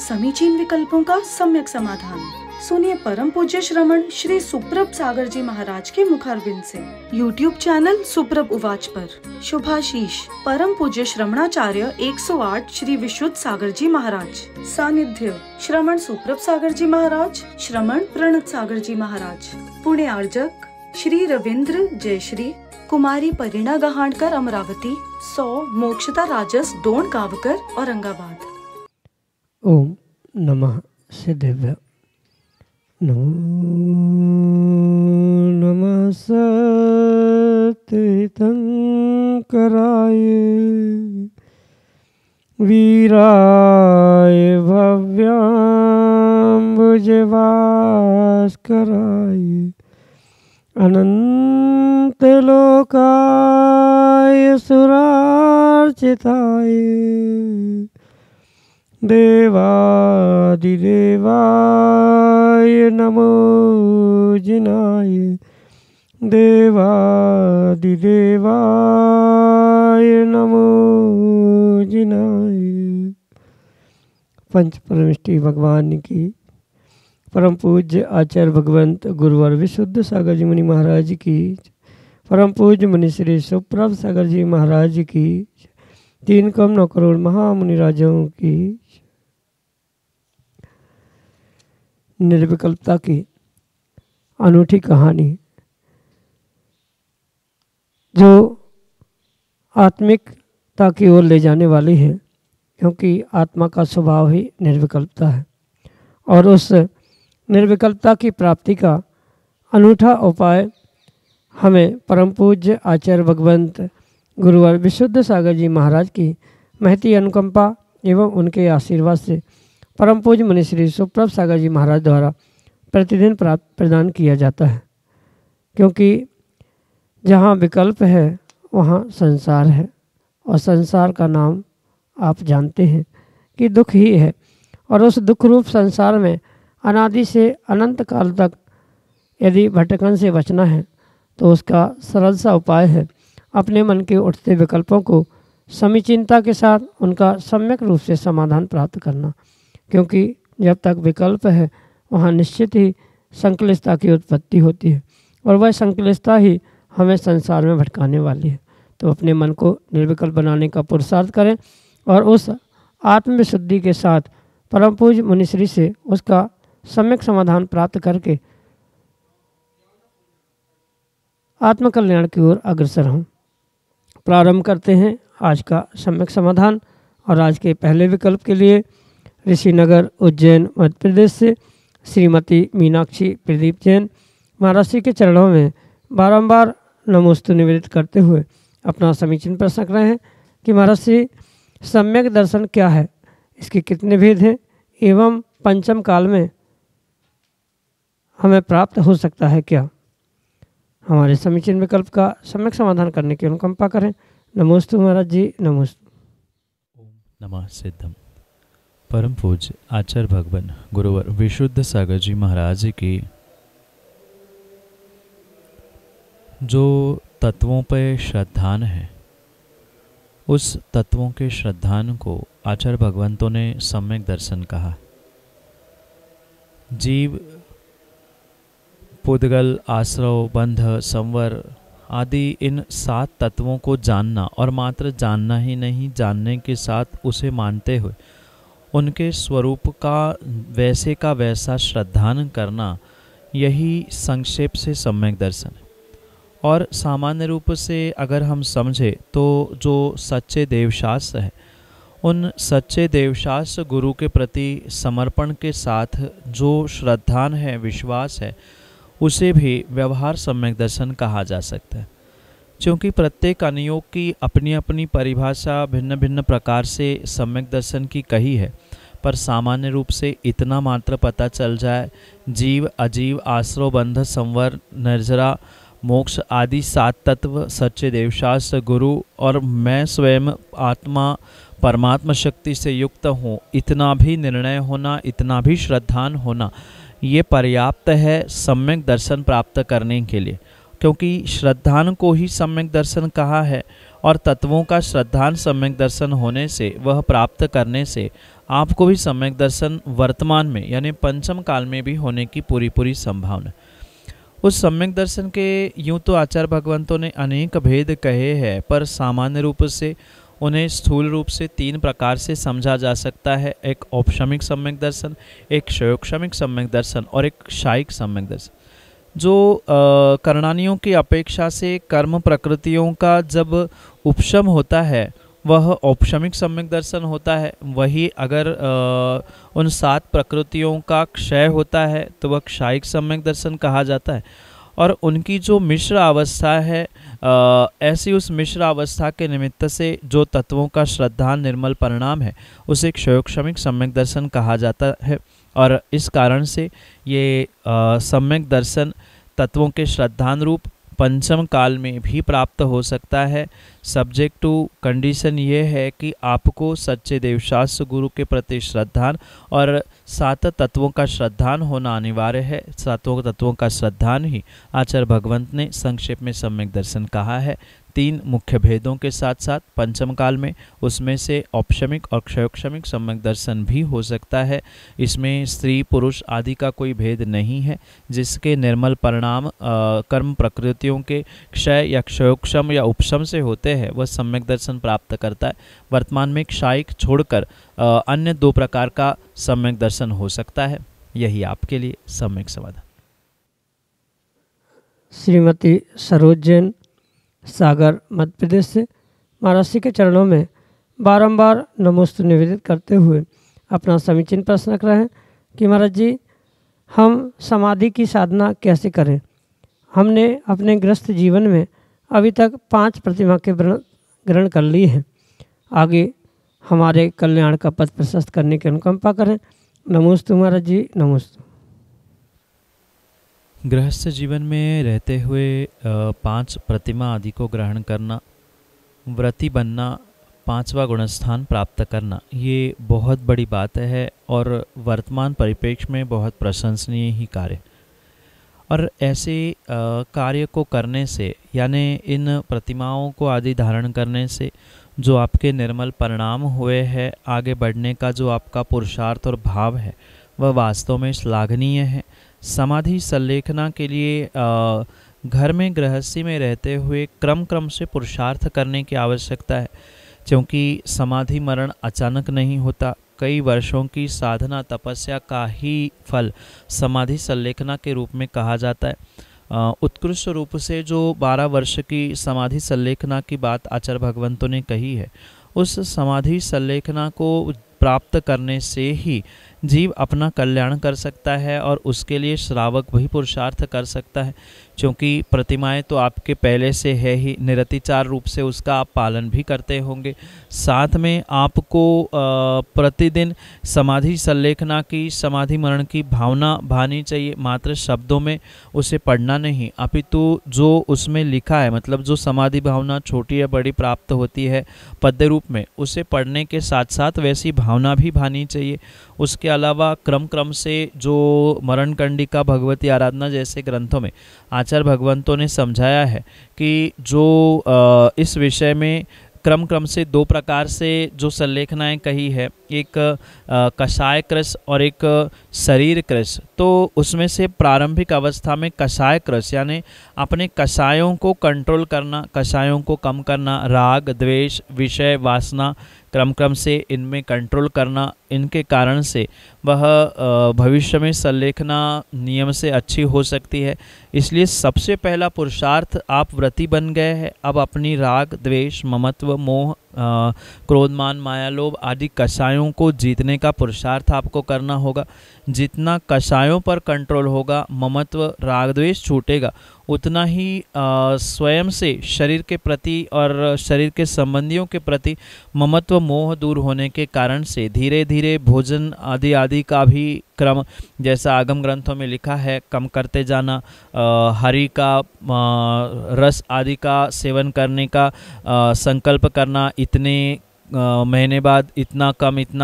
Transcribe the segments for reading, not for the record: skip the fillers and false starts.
समीचीन विकल्पों का सम्यक समाधान। सुनिए परम पूज्य श्रमण श्री सुप्रभ सागर जी महाराज के मुखारबिंद से YouTube चैनल सुप्रभ उवाच पर शुभाशीष परम पूज्य श्रमणाचार्य 108 श्री विशुद्ध सागर जी महाराज। सानिध्य श्रमण सुप्रभ सागर जी महाराज, श्रमण प्रणत सागर जी महाराज। पुणे आर्जक श्री रविंद्र जयश्री, कुमारी परिणा गहाणकर अमरावती, 100 मोक्षता राजस डोन गावकर औरंगाबाद। ओम नमः सिद्धेभ्य। नमो नमः सतीर्थंकराय वीराय भव्याम्बुजभास्कराय अनंतलोकाय सुरार्चिताय देवादिदेवाय नमो जिनाय देवादिदेवाय नमो जिनाय। पंच परमेष्टि भगवान की परम पूज्य आचार्य भगवंत गुरुवर विशुद्ध सागर जी मुनि महाराज की, परम पूज्य मुनि श्री सुप्रभ सागर जी महाराज की, 3 करोड़ महामुनि राजाओं की। निर्विकल्पता की अनूठी कहानी जो आत्मिकता की ओर ले जाने वाली है, क्योंकि आत्मा का स्वभाव ही निर्विकल्पता है और उस निर्विकल्पता की प्राप्ति का अनूठा उपाय हमें परम पूज्य आचार्य भगवंत गुरुवर विशुद्ध सागर जी महाराज की महती अनुकंपा एवं उनके आशीर्वाद से परम पूज्य मुनि श्री सुप्रभ सागर जी महाराज द्वारा प्रतिदिन प्रदान किया जाता है। क्योंकि जहाँ विकल्प है वहाँ संसार है और संसार का नाम आप जानते हैं कि दुख ही है। और उस दुख रूप संसार में अनादि से अनंत काल तक यदि भटकन से बचना है तो उसका सरल सा उपाय है अपने मन के उठते विकल्पों को समीचीनता के साथ उनका सम्यक रूप से समाधान प्राप्त करना। क्योंकि जब तक विकल्प है वहाँ निश्चित ही संकलिष्टता की उत्पत्ति होती है और वह संकलिष्टता ही हमें संसार में भटकाने वाली है। तो अपने मन को निर्विकल्प बनाने का पुरुषार्थ करें और उस आत्मविशुद्धि के साथ परम पूज्य मुनिश्री से उसका सम्यक समाधान प्राप्त करके आत्मकल्याण की ओर अग्रसर हों। प्रारंभ करते हैं आज का सम्यक समाधान। और आज के पहले विकल्प के लिए ऋषिनगर उज्जैन मध्य प्रदेश से श्रीमती मीनाक्षी प्रदीप जैन महाराष्ट्र के चरणों में बारंबार नमोस्तु निवेदित करते हुए अपना समीचीन प्रश्न कर रहे हैं कि महाराष्ट्र सम्यक दर्शन क्या है, इसके कितने भेद हैं एवं पंचम काल में हमें प्राप्त हो सकता है क्या। हमारे समीचीन विकल्प का सम्यक समाधान करने की अनुकंपा करें। नमोस्तु महाराज जी, नमोस्तु। ओम नमः सिद्धम। परम पूज्य आचार्य भगवान गुरुवर विशुद्ध सागर जी महाराज की जो तत्वों पर श्रद्धान है, उस तत्वों के श्रद्धान को आचार्य भगवंतों ने सम्यक दर्शन कहा। जीव पुद्गल, आश्रव, बंध, संवर आदि इन 7 तत्वों को जानना और मात्र जानना ही नहीं, जानने के साथ उसे मानते हुए उनके स्वरूप का वैसा श्रद्धान करना, यही संक्षेप से सम्यक दर्शन है। और सामान्य रूप से अगर हम समझे तो जो सच्चे देवशास्त्र है, उन सच्चे देवशास्त्र गुरु के प्रति समर्पण के साथ जो श्रद्धान है, विश्वास है, उसे भी व्यवहार सम्यक दर्शन कहा जा सकता है। क्योंकि प्रत्येक अनुयोग की अपनी अपनी परिभाषा भिन्न भिन्न प्रकार से सम्यक दर्शन की कही है, पर सामान्य रूप से इतना मात्र पता चल जाए, जीव, अजीव, आश्रव, बंध, संवर, निर्जरा, मोक्ष आदि 7 तत्व सच्चे देवशास्त्र गुरु और मैं स्वयं आत्मा परमात्मा शक्ति से युक्त हूँ, इतना भी निर्णय होना, इतना भी श्रद्धान होना, ये पर्याप्त है सम्यक दर्शन प्राप्त करने के लिए। क्योंकि श्रद्धान को ही सम्यक दर्शन कहा है और तत्वों का श्रद्धान सम्यक दर्शन होने से, वह प्राप्त करने से आपको भी सम्यक दर्शन वर्तमान में यानी पंचम काल में भी होने की पूरी संभावना। उस सम्यक दर्शन के यूं तो आचार्य भगवंतों ने अनेक भेद कहे हैं, पर सामान्य रूप से उन्हें स्थूल रूप से 3 प्रकार से समझा जा सकता है। एक औपशमिक सम्यक दर्शन, एक क्षयोक्षमिक सम्यक दर्शन और एक क्षायिक सम्यक दर्शन। जो कर्णानियों की अपेक्षा से कर्म प्रकृतियों का जब उपशम होता है वह औपशमिक सम्यक दर्शन होता है। वही अगर उन 7 प्रकृतियों का क्षय होता है तो वह क्षायिक सम्यक दर्शन कहा जाता है। और उनकी जो मिश्र अवस्था है, ऐसी उस मिश्र अवस्था के निमित्त से जो तत्वों का श्रद्धा निर्मल परिणाम है उसे क्षयोक्षमिक सम्यक दर्शन कहा जाता है। और इस कारण से ये सम्यक दर्शन तत्वों के श्रद्धानुरूप पंचम काल में भी प्राप्त हो सकता है। सब्जेक्ट टू कंडीशन ये है कि आपको सच्चे देवशास्त्र गुरु के प्रति श्रद्धान और 7 तत्वों का श्रद्धान होना अनिवार्य है। 7 तत्वों का श्रद्धान ही आचार्य भगवंत ने संक्षेप में सम्यक दर्शन कहा है। 3 मुख्य भेदों के साथ साथ पंचम काल में उसमें से औपशमिक और क्षयोक्षमिक सम्यक दर्शन भी हो सकता है। इसमें स्त्री पुरुष आदि का कोई भेद नहीं है। जिसके निर्मल परिणाम कर्म प्रकृतियों के क्षय या क्षयोक्षम या उपशम से होते हैं वह सम्यक दर्शन प्राप्त करता है। वर्तमान में क्षायिक छोड़कर अन्य 2 प्रकार का सम्यक दर्शन हो सकता है। यही आपके लिए सम्यक समाधान। श्रीमती सरोज जैन, सागर, मध्य प्रदेश से महाराज जी के चरणों में बारंबार नमोस्तु निवेदित करते हुए अपना समीचीन प्रश्न रख रहे हैं कि महाराज जी, हम समाधि की साधना कैसे करें? हमने अपने गृहस्थ जीवन में अभी तक 5 प्रतिमा के ग्रहण कर लिए हैं। आगे हमारे कल्याण का पथ प्रशस्त करने की अनुकंपा करें। नमोस्तु महाराज जी, नमोस्तु। गृहस्थ जीवन में रहते हुए 5 प्रतिमा आदि को ग्रहण करना, व्रती बनना, 5वां गुणस्थान प्राप्त करना, ये बहुत बड़ी बात है और वर्तमान परिप्रेक्ष्य में बहुत प्रशंसनीय ही कार्य। और ऐसे कार्य को करने से यानी इन प्रतिमाओं को आदि धारण करने से जो आपके निर्मल परिणाम हुए हैं, आगे बढ़ने का जो आपका पुरुषार्थ और भाव है वह वास्तव में श्लाघनीय है। समाधि संलेखना के लिए घर में गृहस्थी में रहते हुए क्रम से पुरुषार्थ करने की आवश्यकता है, क्योंकि समाधि मरण अचानक नहीं होता। कई वर्षों की साधना तपस्या का ही फल समाधि संलेखना के रूप में कहा जाता है। उत्कृष्ट रूप से जो 12 वर्ष की समाधि संलेखना की बात आचार्य भगवंतों ने कही है, उस समाधि संलेखना को प्राप्त करने से ही जीव अपना कल्याण कर सकता है और उसके लिए श्रावक भी पुरुषार्थ कर सकता है। क्योंकि प्रतिमाएं तो आपके पहले से है ही, निरतिचार रूप से उसका आप पालन भी करते होंगे। साथ में आपको प्रतिदिन समाधि संलेखना की, समाधि मरण की भावना भानी चाहिए। मात्र शब्दों में उसे पढ़ना नहीं, अपितु जो उसमें लिखा है, मतलब जो समाधि भावना छोटी या बड़ी प्राप्त होती है पद्य रूप में, उसे पढ़ने के साथ साथ वैसी भावना भी भानी चाहिए। उसके अलावा क्रम से जो मरण कंडिका, भगवती आराधना जैसे ग्रंथों में आचार्य भगवंतों ने समझाया है कि जो इस विषय में क्रम से 2 प्रकार से जो संलेखनाएं कही है, एक कषाय कृश और एक शरीर कृश। तो उसमें से प्रारंभिक अवस्था में कषाय कृश यानी अपने कषायों को कंट्रोल करना, कषायों को कम करना, राग द्वेष विषय वासना क्रम से इनमें कंट्रोल करना, इनके कारण से वह भविष्य में संलेखना नियम से अच्छी हो सकती है। इसलिए सबसे पहला पुरुषार्थ, आप व्रती बन गए हैं, अब अपनी राग द्वेष ममत्व मोह क्रोधमान माया लोभ आदि कषायों को जीतने का पुरुषार्थ आपको करना होगा। जितना कषायों पर कंट्रोल होगा, ममत्व राग द्वेष छूटेगा, उतना ही स्वयं से शरीर के प्रति और शरीर के संबंधियों के प्रति ममत्व मोह दूर होने के कारण से धीरे धीरे भोजन आदि का भी क्रम, जैसा आगम ग्रंथों में लिखा है, कम करते जाना। हरि का रस आदि का सेवन करने का संकल्प करना, इतने महीने बाद इतना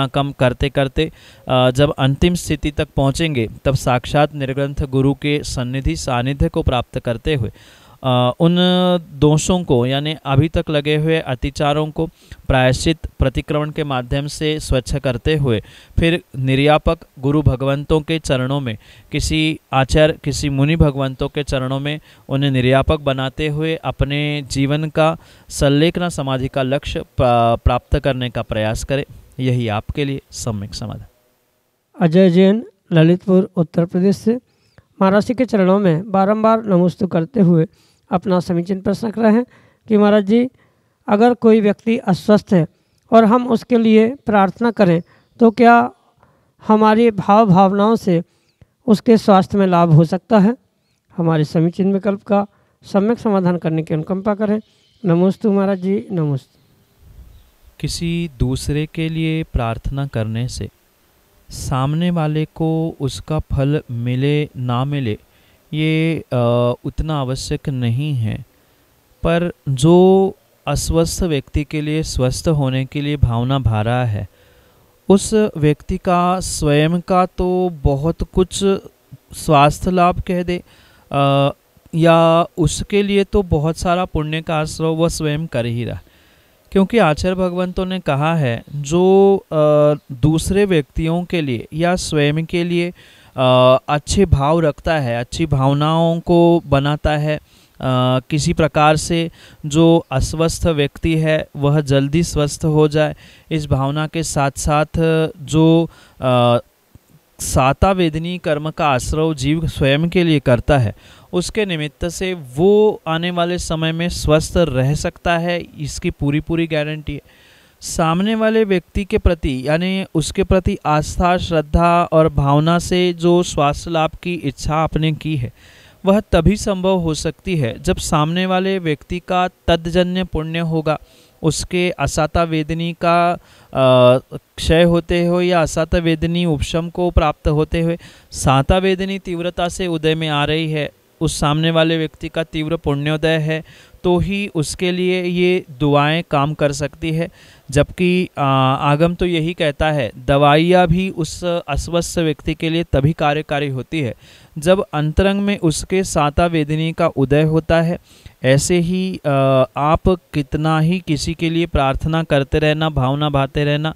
कम करते करते जब अंतिम स्थिति तक पहुँचेंगे तब साक्षात निर्ग्रंथ गुरु के सन्निधि सानिध्य को प्राप्त करते हुए उन दोषों को यानी अभी तक लगे हुए अतिचारों को प्रायश्चित प्रतिक्रमण के माध्यम से स्वच्छ करते हुए फिर निर्यापक गुरु भगवंतों के चरणों में, किसी आचार्य किसी मुनि भगवंतों के चरणों में उन्हें निर्यापक बनाते हुए अपने जीवन का संलेखना समाधि का लक्ष्य प्राप्त करने का प्रयास करें। यही आपके लिए सम्यक समाधान। अजय जैन ललितपुर उत्तर प्रदेश से महाराज जी के चरणों में बारंबार नमोस्तु करते हुए अपना समीचीन प्रश्न रख रहे हैं कि महाराज जी, अगर कोई व्यक्ति अस्वस्थ है और हम उसके लिए प्रार्थना करें तो क्या हमारी भावनाओं से उसके स्वास्थ्य में लाभ हो सकता है? हमारे समीचीन विकल्प का सम्यक समाधान करने की अनुकंपा करें। नमोस्तु महाराज जी, नमोस्तु। किसी दूसरे के लिए प्रार्थना करने से सामने वाले को उसका फल मिले ना मिले ये उतना आवश्यक नहीं है, पर जो अस्वस्थ व्यक्ति के लिए स्वस्थ होने के लिए भावना भा रहा है, उस व्यक्ति का स्वयं का तो बहुत कुछ स्वास्थ्य लाभ कह दे या उसके लिए तो बहुत सारा पुण्य का आश्रय वह स्वयं कर ही रहा। क्योंकि आचार्य भगवंतों ने कहा है, जो दूसरे व्यक्तियों के लिए या स्वयं के लिए अच्छे भाव रखता है, अच्छी भावनाओं को बनाता है, किसी प्रकार से जो अस्वस्थ व्यक्ति है वह जल्दी स्वस्थ हो जाए, इस भावना के साथ साथ जो साता वेदनी कर्म का आश्रय जीव स्वयं के लिए करता है, उसके निमित्त से वो आने वाले समय में स्वस्थ रह सकता है, इसकी पूरी पूरी गारंटी है। सामने वाले व्यक्ति के प्रति यानी उसके प्रति आस्था, श्रद्धा और भावना से जो स्वास्थ्य लाभ की इच्छा आपने की है, वह तभी संभव हो सकती है जब सामने वाले व्यक्ति का तद्जन्य पुण्य होगा, उसके असाता वेदनी का क्षय होते हुए या असाता वेदनी उपशम को प्राप्त होते हुए साता वेदनी तीव्रता से उदय में आ रही है, उस सामने वाले व्यक्ति का तीव्र पुण्योदय है, तो ही उसके लिए ये दुआएं काम कर सकती है। जबकि आगम तो यही कहता है, दवाइयाँ भी उस अस्वस्थ व्यक्ति के लिए तभी कार्यकारी होती है जब अंतरंग में उसके साता वेदनी का उदय होता है। ऐसे ही आप कितना ही किसी के लिए प्रार्थना करते रहना, भावना भाते रहना,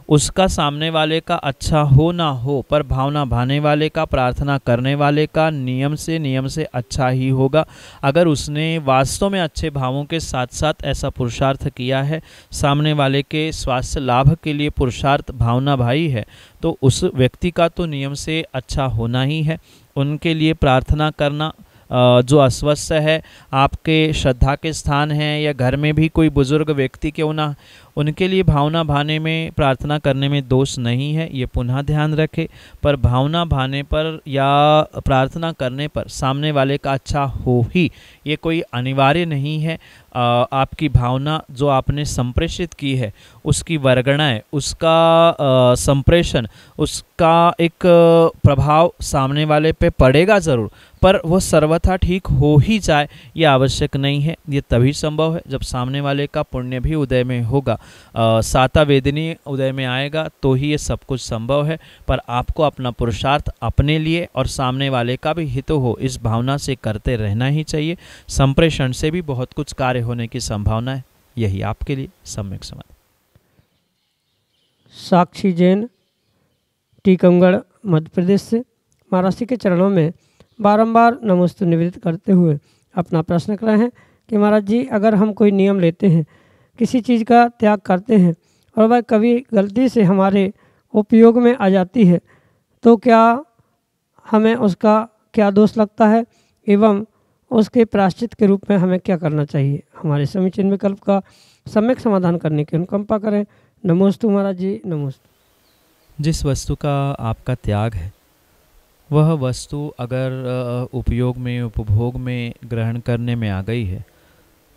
उसका सामने वाले का अच्छा हो ना हो, पर भावना भाने वाले का, प्रार्थना करने वाले का नियम से अच्छा ही होगा। अगर उसने वास्तव में अच्छे भावों के साथ साथ ऐसा पुरुषार्थ किया है, सामने वाले के स्वास्थ्य लाभ के लिए पुरुषार्थ भावना भाई है, तो उस व्यक्ति का तो नियम से अच्छा होना ही है। उनके लिए प्रार्थना करना, जो अस्वस्थ है, आपके श्रद्धा के स्थान हैं या घर में भी कोई बुजुर्ग व्यक्ति क्यों ना, उनके लिए भावना भाने में, प्रार्थना करने में दोष नहीं है, ये पुनः ध्यान रखें। पर भावना भाने पर या प्रार्थना करने पर सामने वाले का अच्छा हो ही, ये कोई अनिवार्य नहीं है। आपकी भावना जो आपने संप्रेषित की है, उसकी वर्गणाएं, उसका संप्रेषण, उसका एक प्रभाव सामने वाले पे पड़ेगा ज़रूर, पर वह सर्वथा ठीक हो ही जाए ये आवश्यक नहीं है। ये तभी संभव है जब सामने वाले का पुण्य भी उदय में होगा, साता वेदनी उदय में आएगा, तो ही ये सब कुछ संभव है। पर आपको अपना पुरुषार्थ अपने लिए और सामने वाले का भी हित हो, इस भावना से करते रहना ही चाहिए। संप्रेषण से भी बहुत कुछ कार्य होने की संभावना है। यही आपके लिए सम्यक समाधान। साक्षी जैन टीकमगढ़ मध्य प्रदेश से महाराज जी के चरणों में बारंबार नमोस्तु निवेदित करते हुए अपना प्रश्न कर रहे हैं कि महाराज जी, अगर हम कोई नियम लेते हैं, किसी चीज़ का त्याग करते हैं और वह कभी गलती से हमारे उपयोग में आ जाती है, तो क्या हमें उसका क्या दोष लगता है एवं उसके प्रायश्चित के रूप में हमें क्या करना चाहिए? हमारे समीचीन विकल्प का सम्यक समाधान करने की अनुकंपा करें। नमोस्तु महाराज जी, नमोस्तु। जिस वस्तु का आपका त्याग है, वह वस्तु अगर उपयोग में, उपभोग में, ग्रहण करने में आ गई है,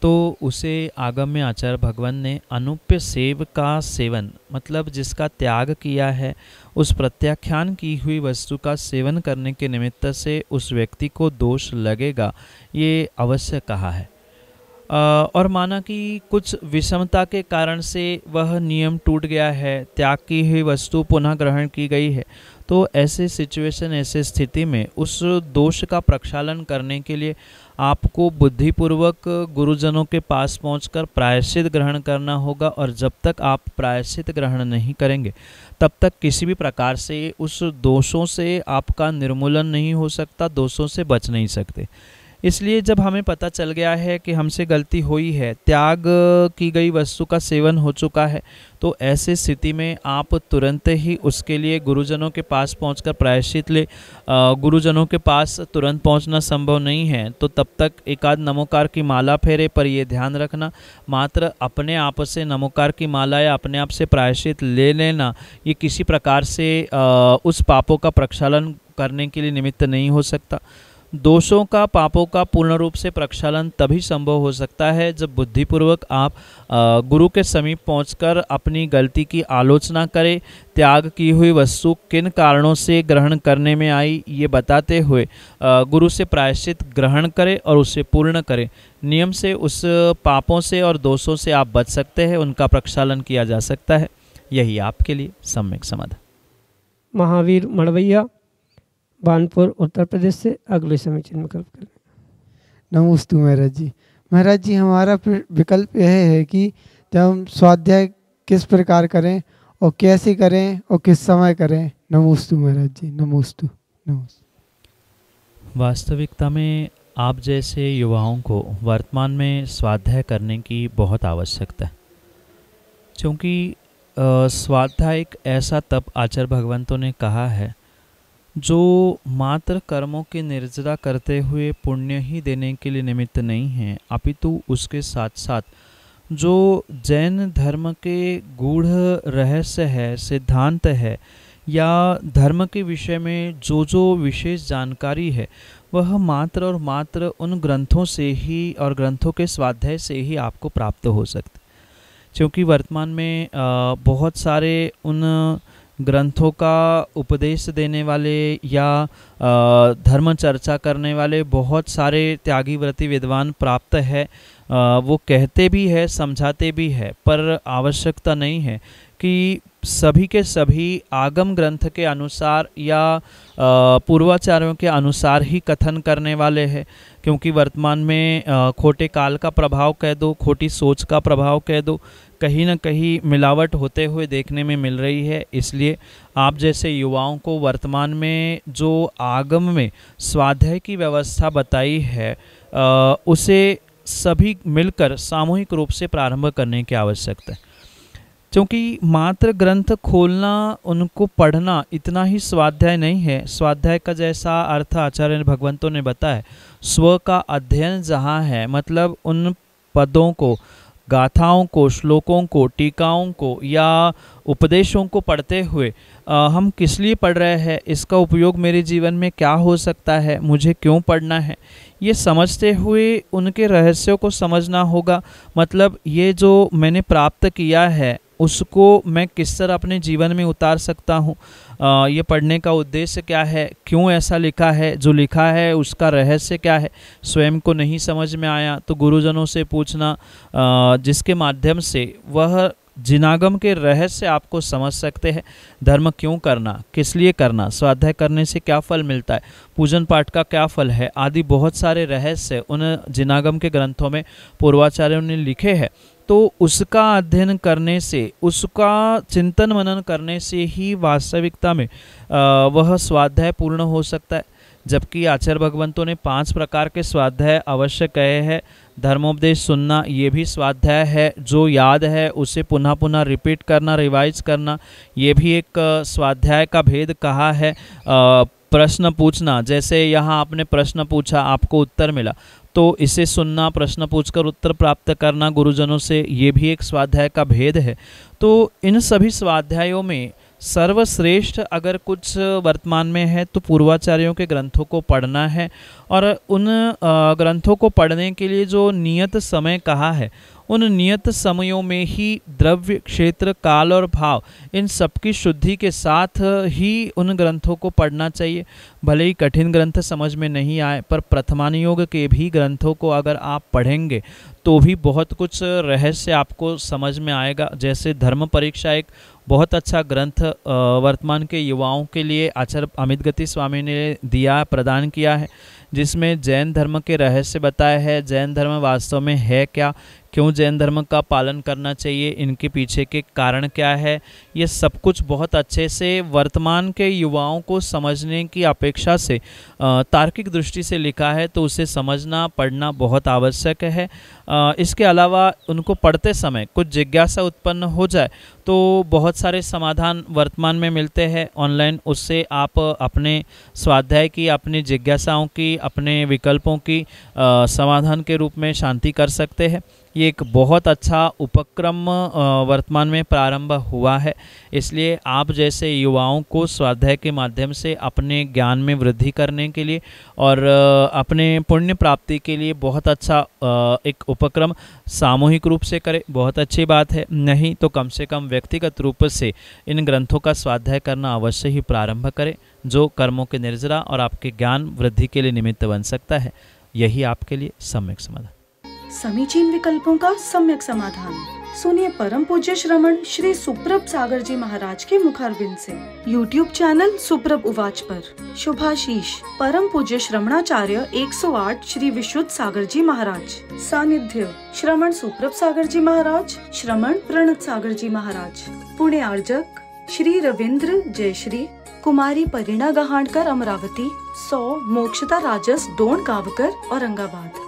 तो उसे आगम में आचार्य भगवान ने अनुप्य सेव का सेवन, मतलब जिसका त्याग किया है, उस प्रत्याख्यान की हुई वस्तु का सेवन करने के निमित्त से उस व्यक्ति को दोष लगेगा, ये अवश्य कहा है। और माना कि कुछ विषमता के कारण से वह नियम टूट गया है, त्याग की हुई वस्तु पुनः ग्रहण की गई है, तो ऐसे सिचुएशन, ऐसे स्थिति में उस दोष का प्रक्षालन करने के लिए आपको बुद्धिपूर्वक गुरुजनों के पास पहुंचकर प्रायश्चित ग्रहण करना होगा, और जब तक आप प्रायश्चित ग्रहण नहीं करेंगे तब तक किसी भी प्रकार से उस दोषों से आपका निर्मूलन नहीं हो सकता, दोषों से बच नहीं सकते। इसलिए जब हमें पता चल गया है कि हमसे गलती हुई है, त्याग की गई वस्तु का सेवन हो चुका है, तो ऐसी स्थिति में आप तुरंत ही उसके लिए गुरुजनों के पास पहुंचकर प्रायश्चित ले। गुरुजनों के पास तुरंत पहुंचना संभव नहीं है तो तब तक एकाध नमोकार की माला फेरे, पर ये ध्यान रखना मात्र अपने आप से नमोकार की माला या अपने आप से प्रायश्चित ले लेना ये किसी प्रकार से उस पापों का प्रक्षालन करने के लिए निमित्त नहीं हो सकता। दोषों का, पापों का पूर्ण रूप से प्रक्षालन तभी संभव हो सकता है जब बुद्धिपूर्वक आप गुरु के समीप पहुंचकर अपनी गलती की आलोचना करें, त्याग की हुई वस्तु किन कारणों से ग्रहण करने में आई ये बताते हुए गुरु से प्रायश्चित ग्रहण करें और उसे पूर्ण करें। नियम से उस पापों से और दोषों से आप बच सकते हैं, उनका प्रक्षालन किया जा सकता है। यही आपके लिए सम्यक समाधान। महावीर मड़वैया, बानपुर, उत्तर प्रदेश से अगले समीचीन विकल्प करें। नमोस्तु महाराज जी। महाराज जी, हमारा विकल्प यह है कि जब हम स्वाध्याय किस प्रकार करें और कैसे करें और किस समय करें। नमोस्तु महाराज जी, नमोस्तु। नमस्ते। वास्तविकता में आप जैसे युवाओं को वर्तमान में स्वाध्याय करने की बहुत आवश्यकता है, क्योंकि स्वाध्याय एक ऐसा तप आचार्य भगवंतों ने कहा है जो मात्र कर्मों की निर्जरा करते हुए पुण्य ही देने के लिए निमित्त नहीं है, अपितु उसके साथ साथ जो जैन धर्म के गूढ़ रहस्य है, सिद्धांत है, या धर्म के विषय में जो विशेष जानकारी है, वह मात्र और मात्र उन ग्रंथों से ही और ग्रंथों के स्वाध्याय से ही आपको प्राप्त हो सकते। क्योंकि वर्तमान में बहुत सारे उन ग्रंथों का उपदेश देने वाले या धर्म चर्चा करने वाले बहुत सारे त्यागी व्रती विद्वान प्राप्त है। वो कहते भी है, समझाते भी है, पर आवश्यकता नहीं है कि सभी के सभी आगम ग्रंथ के अनुसार या पूर्वाचार्यों के अनुसार ही कथन करने वाले हैं। क्योंकि वर्तमान में खोटे काल का प्रभाव कह दो, खोटी सोच का प्रभाव कह दो, कहीं न कहीं मिलावट होते हुए देखने में मिल रही है। इसलिए आप जैसे युवाओं को वर्तमान में जो आगम में स्वाध्याय की व्यवस्था बताई है उसे सभी मिलकर सामूहिक रूप से प्रारंभ करने की आवश्यकता है। क्योंकि मात्र ग्रंथ खोलना, उनको पढ़ना इतना ही स्वाध्याय नहीं है। स्वाध्याय का जैसा अर्थ आचार्य भगवंतों ने बताया, स्व का अध्ययन जहाँ है, मतलब उन पदों को, गाथाओं को, श्लोकों को, टीकाओं को या उपदेशों को पढ़ते हुए हम किस लिए पढ़ रहे हैं, इसका उपयोग मेरे जीवन में क्या हो सकता है, मुझे क्यों पढ़ना है, ये समझते हुए उनके रहस्यों को समझना होगा। मतलब ये जो मैंने प्राप्त किया है उसको मैं किस तरह अपने जीवन में उतार सकता हूँ, ये पढ़ने का उद्देश्य क्या है, क्यों ऐसा लिखा है, जो लिखा है उसका रहस्य क्या है। स्वयं को नहीं समझ में आया तो गुरुजनों से पूछना, जिसके माध्यम से वह जिनागम के रहस्य आपको समझ सकते हैं। धर्म क्यों करना, किस लिए करना, स्वाध्याय करने से क्या फल मिलता है, पूजन पाठ का क्या फल है, आदि बहुत सारे रहस्य उन जिनागम के ग्रंथों में पूर्वाचार्यों ने लिखे हैं। तो उसका अध्ययन करने से, उसका चिंतन मनन करने से ही वास्तविकता में वह स्वाध्याय पूर्ण हो सकता है। जबकि आचार्य भगवंतों ने 5 प्रकार के स्वाध्याय अवश्य कहे हैं। धर्मोपदेश सुनना, ये भी स्वाध्याय है। जो याद है उसे पुनः पुनः रिपीट करना, रिवाइज करना, ये भी एक स्वाध्याय का भेद कहा है। प्रश्न पूछना, जैसे यहाँ आपने प्रश्न पूछा, आपको उत्तर मिला, तो इसे सुनना, प्रश्न पूछकर उत्तर प्राप्त करना गुरुजनों से, ये भी एक स्वाध्याय का भेद है। तो इन सभी स्वाध्यायों में सर्वश्रेष्ठ अगर कुछ वर्तमान में है तो पूर्वाचार्यों के ग्रंथों को पढ़ना है। और उन ग्रंथों को पढ़ने के लिए जो नियत समय कहा है, उन नियत समयों में ही द्रव्य, क्षेत्र, काल और भाव, इन सबकी शुद्धि के साथ ही उन ग्रंथों को पढ़ना चाहिए। भले ही कठिन ग्रंथ समझ में नहीं आए, पर प्रथमानुयोग के भी ग्रंथों को अगर आप पढ़ेंगे तो भी बहुत कुछ रहस्य आपको समझ में आएगा। जैसे धर्म परीक्षा एक बहुत अच्छा ग्रंथ वर्तमान के युवाओं के लिए आचार्य अमित गति स्वामी ने दिया, प्रदान किया है, जिसमें जैन धर्म के रहस्य बताए हैं, जैन धर्म वास्तव में है क्या, क्यों जैन धर्म का पालन करना चाहिए, इनके पीछे के कारण क्या है, ये सब कुछ बहुत अच्छे से वर्तमान के युवाओं को समझने की अपेक्षा से तार्किक दृष्टि से लिखा है, तो उसे समझना पढ़ना बहुत आवश्यक है। इसके अलावा उनको पढ़ते समय कुछ जिज्ञासा उत्पन्न हो जाए तो बहुत सारे समाधान वर्तमान में मिलते हैं ऑनलाइन, उससे आप अपने स्वाध्याय की, अपनी जिज्ञासाओं की, अपने विकल्पों की समाधान के रूप में शांति कर सकते हैं। ये एक बहुत अच्छा उपक्रम वर्तमान में प्रारंभ हुआ है, इसलिए आप जैसे युवाओं को स्वाध्याय के माध्यम से अपने ज्ञान में वृद्धि करने के लिए और अपने पुण्य प्राप्ति के लिए बहुत अच्छा एक उपक्रम सामूहिक रूप से करें, बहुत अच्छी बात है। नहीं तो कम से कम व्यक्तिगत रूप से इन ग्रंथों का स्वाध्याय करना अवश्य ही प्रारंभ करें, जो कर्मों के निर्जरा और आपके ज्ञान वृद्धि के लिए निमित्त बन सकता है। यही आपके लिए सम्यक समाधान। समीचीन विकल्पों का सम्यक समाधान सुनिए परम पूज्य श्रमण श्री सुप्रभ सागर जी महाराज के मुखारविंद से। YouTube चैनल सुप्रभ उवाच पर शुभाशीष परम पूज्य श्रमणाचार्य 108 श्री विशुद्ध सागर जी महाराज। सानिध्य श्रमण सुप्रभ सागर जी महाराज, श्रमण प्रणत सागर जी महाराज। पुणे आर्जक श्री रविंद्र जयश्री, कुमारी परिणा गहाणकर अमरावती, 100 मोक्षता राजस डोन गावकर औरंगाबाद।